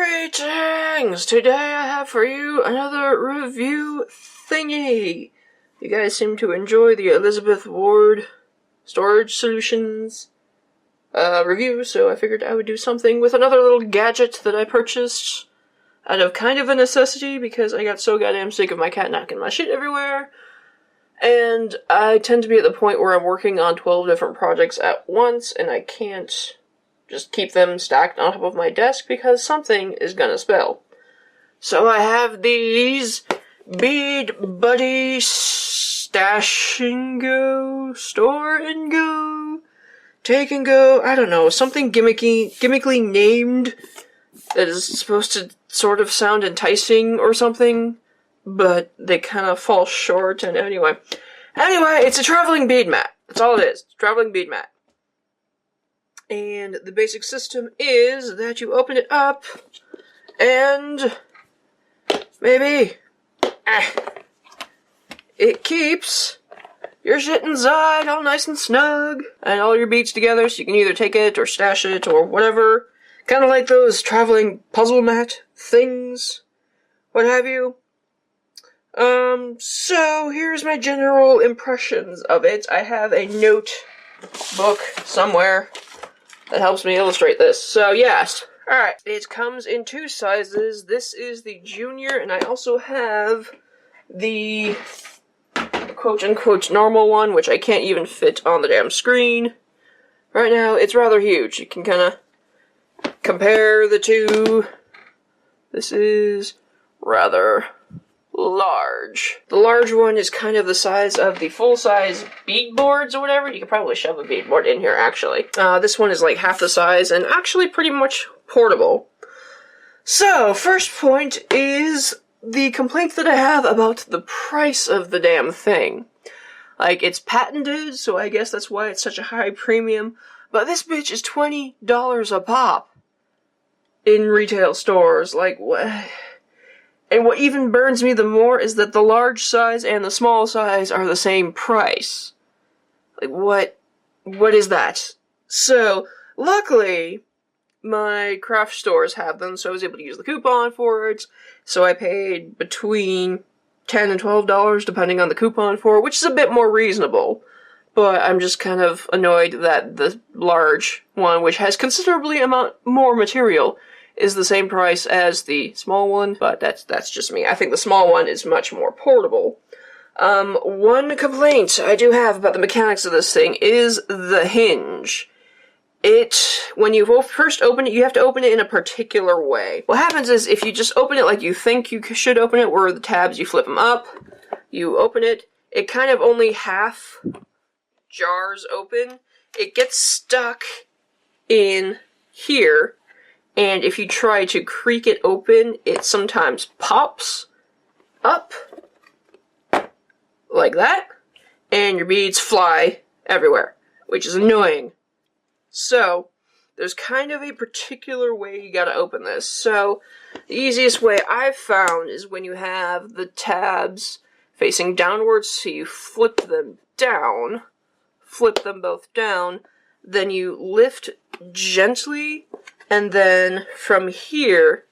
Greetings! Today I have for you another review thingy. You guys seem to enjoy the Elizabeth Ward Storage Solutions review, so I figured I would do something with another little gadget that I purchased out of kind of a necessity because I got so goddamn sick of my cat knocking my shit everywhere. And I tend to be at the point where I'm working on 12 different projects at once, and I can't just keep them stacked on top of my desk because something is gonna spill. So I have these Bead Buddy Stash and Go, Store and Go, Take and Go, I don't know, something gimmickly named that is supposed to sort of sound enticing or something, but they kind of fall short, and anyway, it's a traveling bead mat. That's all it is. It's a traveling bead mat. And the basic system is that you open it up, and maybe it keeps your shit inside all nice and snug, and all your beads together, so you can either take it or stash it or whatever. Kind of like those traveling puzzle mat things, what have you. So here's my general impressions of it. I have a notebook somewhere that helps me illustrate this. So yes, alright. It comes in two sizes. This is the junior, and I also have the quote-unquote normal one, which I can't even fit on the damn screen. Right now, it's rather huge. You can kind of compare the two. This is rather large. The large one is kind of the size of the full-size bead boards or whatever. You could probably shove a bead board in here, actually. This one is like half the size and actually pretty much portable. So, first point is the complaint that I have about the price of the damn thing. Like, it's patented, so I guess that's why it's such a high premium, but this bitch is $20 a pop in retail stores. Like, what? And what even burns me the more is that the large size and the small size are the same price. Like, what is that? So, luckily, my craft stores have them, so I was able to use the coupon for it. So I paid between $10 and $12, depending on the coupon for it, which is a bit more reasonable. But I'm just kind of annoyed that the large one, which has considerably more material, is the same price as the small one, but that's just me. I think the small one is much more portable. One complaint I do have about the mechanics of this thing is the hinge. When you first open it, you have to open it in a particular way. What happens is, if you just open it like you think you should open it, where the tabs, you flip them up, you open it, it kind of only half jars open. It gets stuck in here, and if you try to creak it open, it sometimes pops up like that, and your beads fly everywhere, which is annoying. So, there's kind of a particular way you gotta open this. So, the easiest way I've found is when you have the tabs facing downwards, so you flip them down, flip them both down, then you lift gently, and then from here,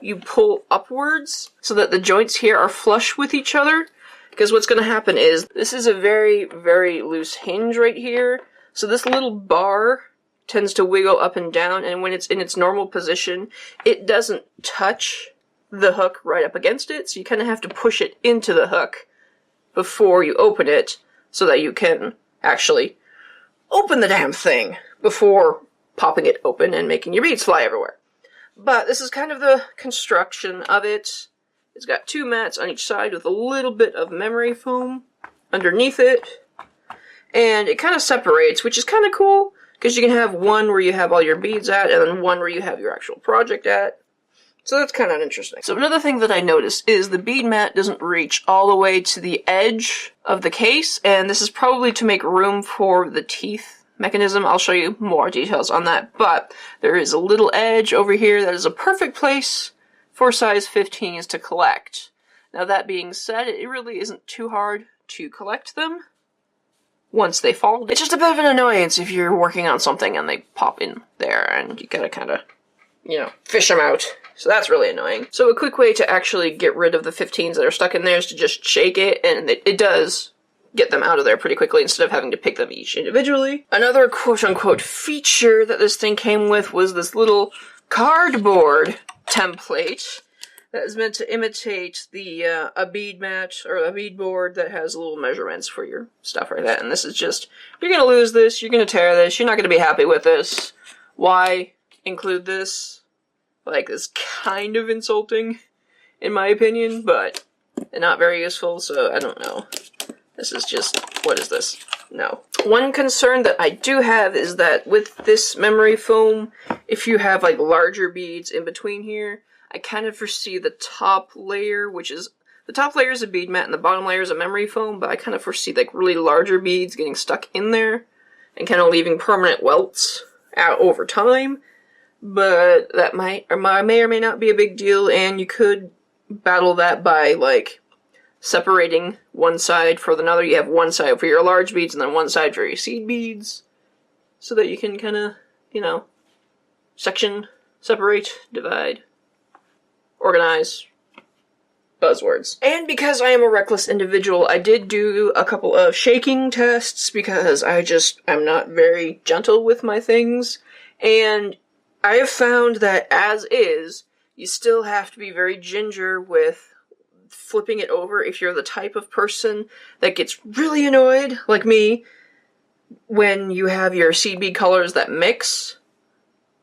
you pull upwards so that the joints here are flush with each other. Because what's going to happen is, this is a very, very loose hinge right here. So this little bar tends to wiggle up and down, and when it's in its normal position, it doesn't touch the hook right up against it. So you kind of have to push it into the hook before you open it so that you can actually open the damn thing before popping it open and making your beads fly everywhere. But this is kind of the construction of it. It's got two mats on each side with a little bit of memory foam underneath it. And it kind of separates, which is kind of cool, because you can have one where you have all your beads at, and then one where you have your actual project at. So that's kind of interesting. So another thing that I noticed is the bead mat doesn't reach all the way to the edge of the case, and this is probably to make room for the teeth mechanism. I'll show you more details on that, but there is a little edge over here that is a perfect place for size 15s to collect. Now that being said, it really isn't too hard to collect them once they fall. It's just a bit of an annoyance if you're working on something and they pop in there and you gotta kinda, fish them out. So that's really annoying. So a quick way to actually get rid of the 15s that are stuck in there is to just shake it, and it does get them out of there pretty quickly instead of having to pick them each individually. Another quote-unquote feature that this thing came with was this little cardboard template that is meant to imitate the a bead mat or a bead board that has little measurements for your stuff like that. And this is just, you're gonna lose this, you're gonna tear this, you're not gonna be happy with this. Why include this? Like, it's kind of insulting, in my opinion, but not very useful, so I don't know. This is just, what is this? No. One concern that I do have is that with this memory foam, if you have like larger beads in between here, I kind of foresee the top layer, the top layer is a bead mat and the bottom layer is a memory foam, but I kind of foresee like really larger beads getting stuck in there and kind of leaving permanent welts out over time. But that may or may not be a big deal, and you could battle that by like separating one side for another. You have one side for your large beads and then one side for your seed beads, so that you can kind of, you know, section, separate, divide, organize. Buzzwords. And because I am a reckless individual, I did do a couple of shaking tests because I'm not very gentle with my things, and I have found that as is, you still have to be very ginger with flipping it over if you're the type of person that gets really annoyed, like me, when you have your seed bead colors that mix.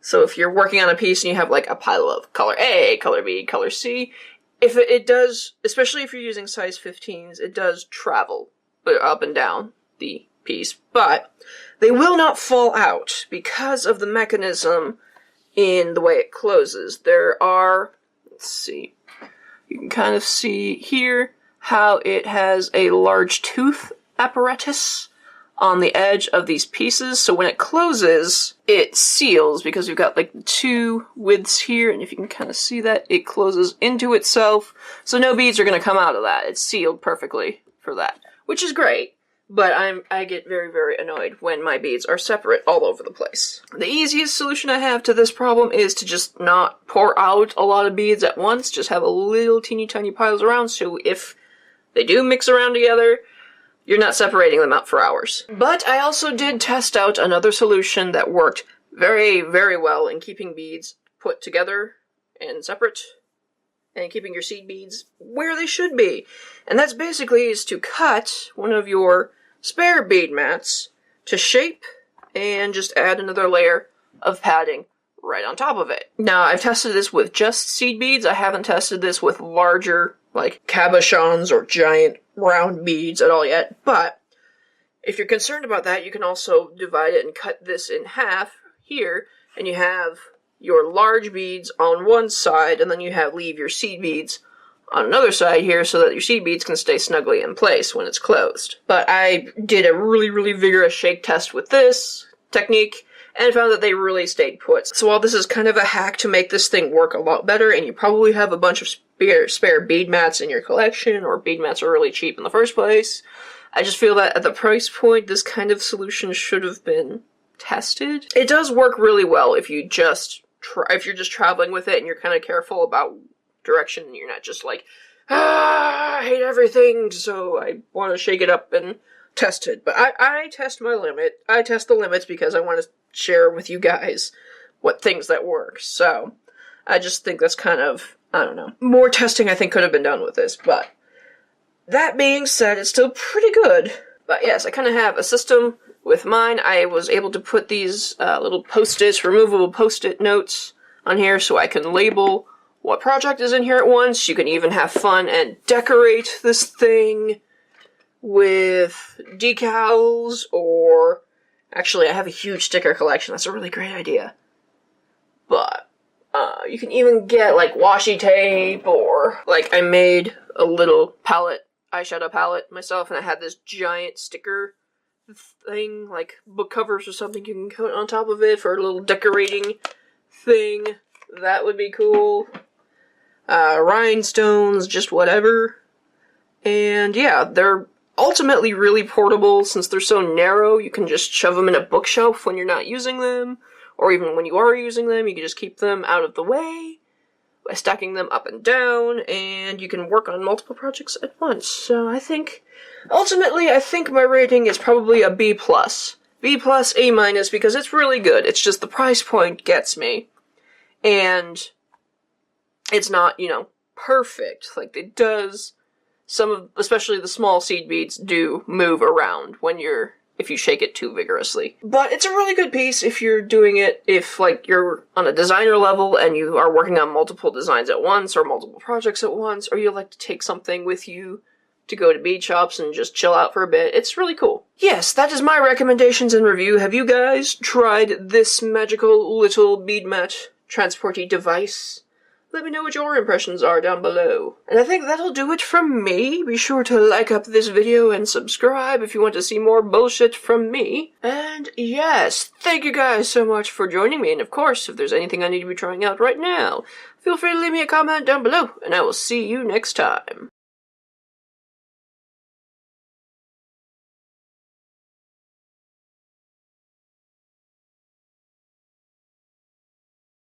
So if you're working on a piece and you have like a pile of color A, color B, color C, if it does, especially if you're using size 15s, it does travel up and down the piece, but they will not fall out because of the mechanism in the way it closes. There are, let's see, you can kind of see here how it has a large tooth apparatus on the edge of these pieces, so when it closes, it seals, because we've got like two widths here, and if you can kind of see that, it closes into itself, so no beads are going to come out of that. It's sealed perfectly for that, which is great. But I get very, very annoyed when my beads are separate all over the place. The easiest solution I have to this problem is to just not pour out a lot of beads at once, just have a little teeny tiny piles around, so if they do mix around together, you're not separating them out for hours. But I also did test out another solution that worked very, very well in keeping beads put together and separate, and keeping your seed beads where they should be. And that's basically is to cut one of your spare bead mats to shape and just add another layer of padding right on top of it. Now, I've tested this with just seed beads. I haven't tested this with larger, like, cabochons or giant round beads at all yet, but if you're concerned about that, you can also divide it and cut this in half here, and you have your large beads on one side, and then you leave your seed beads on another side here so that your seed beads can stay snugly in place when it's closed. But I did a really, really vigorous shake test with this technique and found that they really stayed put. So while this is kind of a hack to make this thing work a lot better, and you probably have a bunch of spare bead mats in your collection, or bead mats are really cheap in the first place, I just feel that at the price point, this kind of solution should have been tested. It does work really well if you're just traveling with it and you're kind of careful about direction, and you're not just like, I hate everything, so I want to shake it up and test it. But I test my limit. I test the limits because I want to share with you guys what things that work. So I just think that's kind of, I don't know. More testing I think could have been done with this, but that being said, it's still pretty good. But yes, I kind of have a system with mine. I was able to put these little post-its, removable post-it notes on here so I can label what project is in here at once. You can even have fun and decorate this thing with decals, or actually I have a huge sticker collection. That's a really great idea. But you can even get like washi tape, or like I made a little eyeshadow palette myself, and I had this giant sticker thing, like book covers or something you can coat on top of it for a little decorating thing. That would be cool. Rhinestones, just whatever. And yeah, they're ultimately really portable since they're so narrow. You can just shove them in a bookshelf when you're not using them, or even when you are using them, you can just keep them out of the way. by stacking them up and down, and you can work on multiple projects at once. So I think, ultimately, I think my rating is probably a B+. B+, A-, because it's really good. It's just the price point gets me. And it's not, you know, perfect. Like, it does, especially the small seed beads do move around if you shake it too vigorously. But it's a really good piece if you're doing it, if, like, you're on a designer level and you are working on multiple designs at once, or multiple projects at once, or you like to take something with you to go to bead shops and just chill out for a bit. It's really cool. Yes, that is my recommendations and review. Have you guys tried this magical little bead mat transporty device? Let me know what your impressions are down below. And I think that'll do it from me. Be sure to like up this video and subscribe if you want to see more bullshit from me. And yes, thank you guys so much for joining me. And of course, if there's anything I need to be trying out right now, feel free to leave me a comment down below, and I will see you next time.